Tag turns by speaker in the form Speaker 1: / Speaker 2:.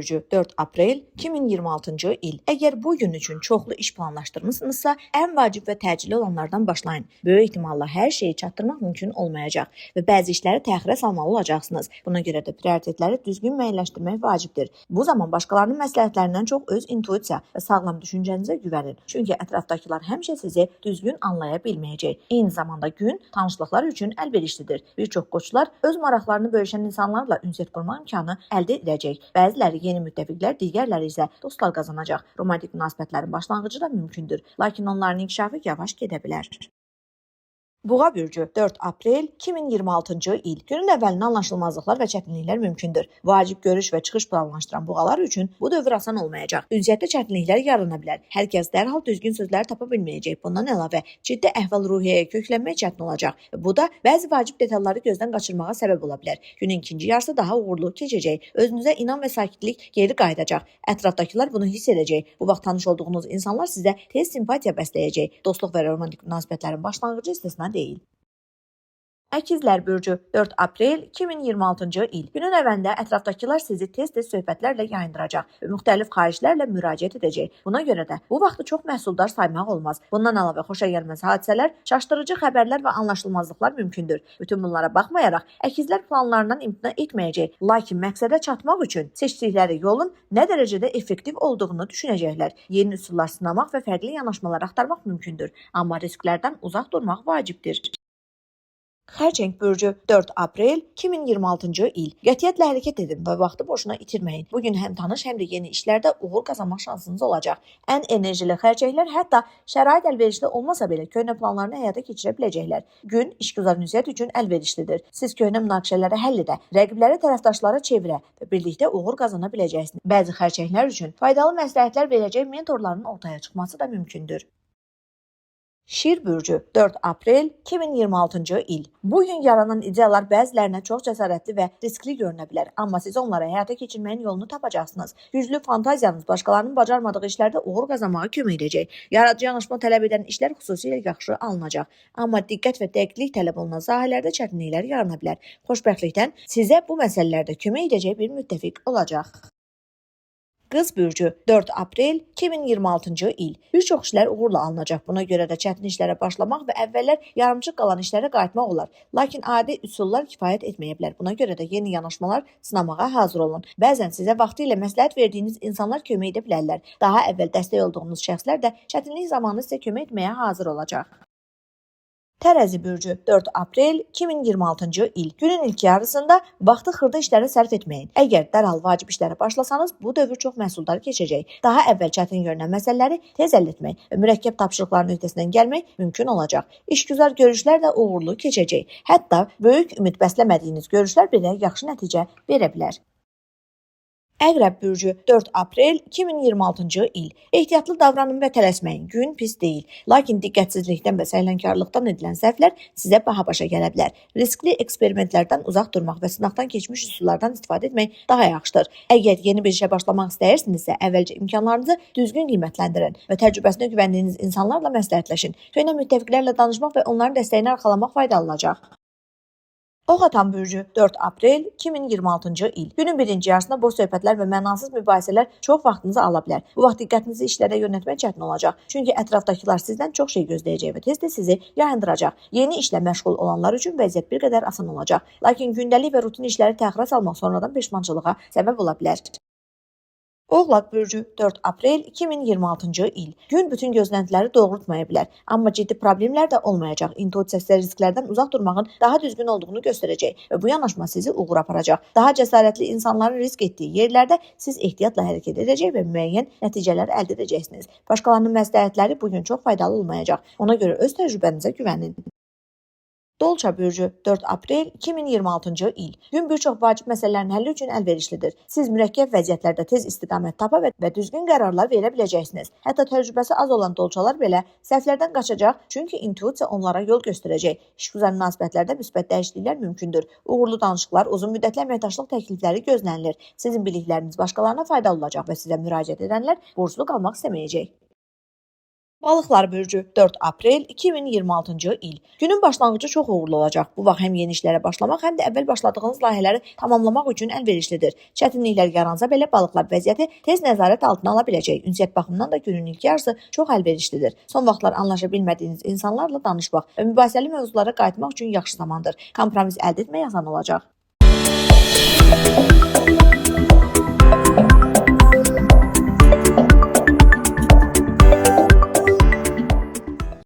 Speaker 1: bürcü 4 aprel 2026-cı il. Əgər bu gün üçün çoxlu iş planlaşdırmısınızsa, ən vacib və təcili olanlardan başlayın. Böyük ehtimalla hər şeyi çatdırmaq mümkün olmayacaq və bəzi işləri təxirə salmalı olacaqsınız. Buna görə də prioritetləri düzgün müəyyənləşdirmək vacibdir. Bu zaman başqalarının məsləhətlərindən çox öz intuisiya və sağlam düşüncənizə güvənin. Çünki ətrafdakılar həmişə sizi düzgün anlaya bilməyəcək. Eyni zamanda gün tanışlıqlar üçün əlverişlidir. Bir çox qoçlar öz maraqlarını bölüşən insanlarla ünsiyyət qurma imkanı əldə edəcək. Bəziləri yeni müttəfiqlər, digərləri isə dostlar qazanacaq. Romantik münasibətlərin başlanğıcı da mümkündür, lakin onların inkişafı yavaş gedə bilər. Boğa bürcü 4 aprel 2026-cı il. Günün əvvəlində anlaşılmazlıqlar və çətinliklər mümkündür. Vacib görüş və çıxış planlaşdıran boğalar üçün bu dövr asan olmayacaq. Ünsiyyətdə çətinliklər yarana bilər. Hər kəs dərhal düzgün sözlər tapa bilməyəcək. Bundan əlavə ciddi əhval-ruhiyyəyə köklənmək çətin olacaq. Bu da bəzi vacib detalları gözdən qaçırmağa səbəb ola bilər. Günün ikinci yarısı daha uğurlu keçəcək. Özünüzə inam və sakitlik geri qayıdacaq. Ətrafdakılar bunu hiss edəcək. Bu vaxt tanış olduğunuz insanlar sizə tez simpatiya bəsləyəcək. Dostluq və romantik münasibətlərin başlanğıcı istisna deyil. Əkizlər bürcü 4 aprel 2026-cı il. Günün əvvəlində ətrafdakılar sizi tez-tez söhbətlərlə yayındıracaq və müxtəlif xahişlərlə müraciət edəcək. Buna görə də bu vaxtı çox məhsuldar saymaq olmaz. Bundan əlavə xoşagəlməz hadisələr, çaşdırıcı xəbərlər və anlaşılmazlıqlar mümkündür. Bütün bunlara baxmayaraq, əkizlər planlarından imtina etməyəcək. Lakin məqsədə çatmaq üçün seçdikləri yolun nə dərəcədə effektiv olduğunu düşünəcəklər. Yeni üsullar sınamaq və fərqli yanaşmalar axtarmaq mümkündür. Amma risklərdən uzaq durmaq vacibdir. Xərçəng bürcü 4 aprel 2026-cı il. Qətiyyətlə hərəkət edin və vaxtı boşuna itirməyin. Bugün həm tanış, həm də yeni işlərdə uğur qazanmaq şansınız olacaq. Ən enerjili xərçənglər hətta şərait əlverişli olmasa belə köhnə planlarını həyata keçirə biləcəklər. Gün işgüzar ünsiyyət üçün əlverişlidir. Siz köhnə münaqişələri həll edə, rəqibləri tərəfdaşlara çevirə və birlikdə uğur qazana biləcəksiniz. Bəzi xərçənglər üçün faydalı məsləhətlər verəcək mentorların ortaya çıxması da mümkündür. Şir bürcü 4 aprel 2026-cı il. Bugün yaranan ideyalar bəzilərinə çox cəsarətli və riskli görünə bilər, amma siz onlara həyata keçirməyin yolunu tapacaqsınız. Güclü fantaziyanız başqalarının bacarmadığı işlərdə uğur qazanmağa kömək edəcək. Yaradıcı yanaşma tələb edən işlər xüsusilə yaxşı alınacaq, amma diqqət və dəqiqlik tələb olunan sahələrdə çətinliklər yarana bilər. Xoşbəxtlikdən sizə bu məsələlərdə kömək edəcək bir müttəfiq olacaq. Qız bürcü 4 aprel 2026-cı il. Bir çox işlər uğurla alınacaq. Buna görə də çətin işlərə başlamaq və əvvəllər yarımçıq qalan işlərə qayıtmaq olar. Lakin adi üsullar kifayət etməyə bilər. Buna görə də yeni yanaşmalar sınamağa hazır olun. Bəzən sizə vaxtı ilə məsləhət verdiyiniz insanlar kömək edə bilərlər. Daha əvvəl dəstək olduğunuz şəxslər də çətinlik zamanı sizə kömək etməyə hazır olacaq. Tərəzi bürcü 4 aprel 2026-cı il. Günün ilk yarısında vaxtı xırda işlərə sərf etməyin. Əgər dərhal vacib işlərə başlasanız, bu dövr çox məhsuldar keçəcək. Daha əvvəl çətin görünən məsələləri tez həll etmək və mürəkkəb tapşırıqların öhdəsindən gəlmək mümkün olacaq. İşgüzar görüşlər də uğurlu keçəcək. Hətta böyük ümid bəsləmədiyiniz görüşlər belə yaxşı nəticə verə bilər. Əqrəb bürcü 4 aprel 2026-cı il. Ehtiyatlı davranın və tələsməyin. Gün pis deyil. Lakin diqqətsizlikdən və səhlənkarlıqdan edilən səhvlər sizə baha başa gələ bilər. Riskli eksperimentlərdən uzaq durmaq və sınaqdan keçmiş üsullardan istifadə etmək daha yaxşıdır. Əgər yeni bir işə başlamaq istəyirsinizsə, əvvəlcə imkanlarınızı düzgün qiymətləndirin və təcrübəsinə güvəndiyiniz insanlarla məsləhətləşin. Köhnə müttəfiqlərlə danışmaq və onların dəstəyini arxalamaq faydalı olacaq. Oğatan bürcü 4 aprel 2026-cı il. Günün birinci yarısında boş söhbətlər və mənasız mübahisələr çox vaxtınızı ala bilər. Bu vaxt diqqətinizi işlərə yönəltmək çətin olacaq. Çünki ətrafdakılar sizdən çox şey gözləyəcək və tez-tez sizi yayındıracaq. Yeni işlə məşğul olanlar üçün vəziyyət bir qədər asan olacaq. Lakin gündəlik və rutin işləri təxirə salmaq sonradan peşmançılığa səbəb ola bilər. Oğlaq bürcü 4 aprel 2026-cı il. Gün bütün gözləntiləri doğrultmaya bilər, amma ciddi problemlər də olmayacaq. İntuisiya risklərdən uzaq durmağın daha düzgün olduğunu göstərəcək və bu yanaşma sizi uğur aparacaq. Daha cəsarətli insanların risk etdiyi yerlərdə siz ehtiyatla hərəkət edəcək və müəyyən nəticələr əldə edəcəksiniz. Başqalarının məsləhətləri bugün çox faydalı olmayacaq. Ona görə öz təcrübənizə güvənin. Dolça bürcü 4 aprel 2026-cı il. Gün bir çox vacib məsələlərin həlli üçün əlverişlidir. Siz mürəkkəb vəziyyətlərdə tez istiqamət tapa və düzgün qərarlar verə biləcəksiniz. Hətta təcrübəsi az olan dolçalar belə səhvlərdən qaçacaq, çünki intuisiya onlara yol göstərəcək. İşgüzar münasibətlərdə müsbət dəyişikliklər mümkündür. Uğurlu danışıqlar, uzun müddətli əməkdaşlıq təklifləri gözlənilir. Sizin bilikləriniz başqalarına faydalı olacaq və sizə müraciət edənlər borclu qalmaq istəməyəcək. Balıqlar bürcü 4 aprel 2026-cı il. Günün başlanğıcı çox uğurlu olacaq. Bu vaxt həm yeni işlərə başlamaq, həm də əvvəl başladığınız layihələri tamamlamaq üçün əlverişlidir. Çətinliklər yaransa belə balıqlar vəziyyəti tez nəzarət altına ala biləcək. Ünsiyyət baxımından da günün ilk yarısı çox əlverişlidir. Son vaxtlar anlaşa bilmədiyiniz insanlarla danışmaq və mübahisəli mövzulara qayıtmaq üçün yaxşı zamandır. Kompromis əldə etmək asan olacaq.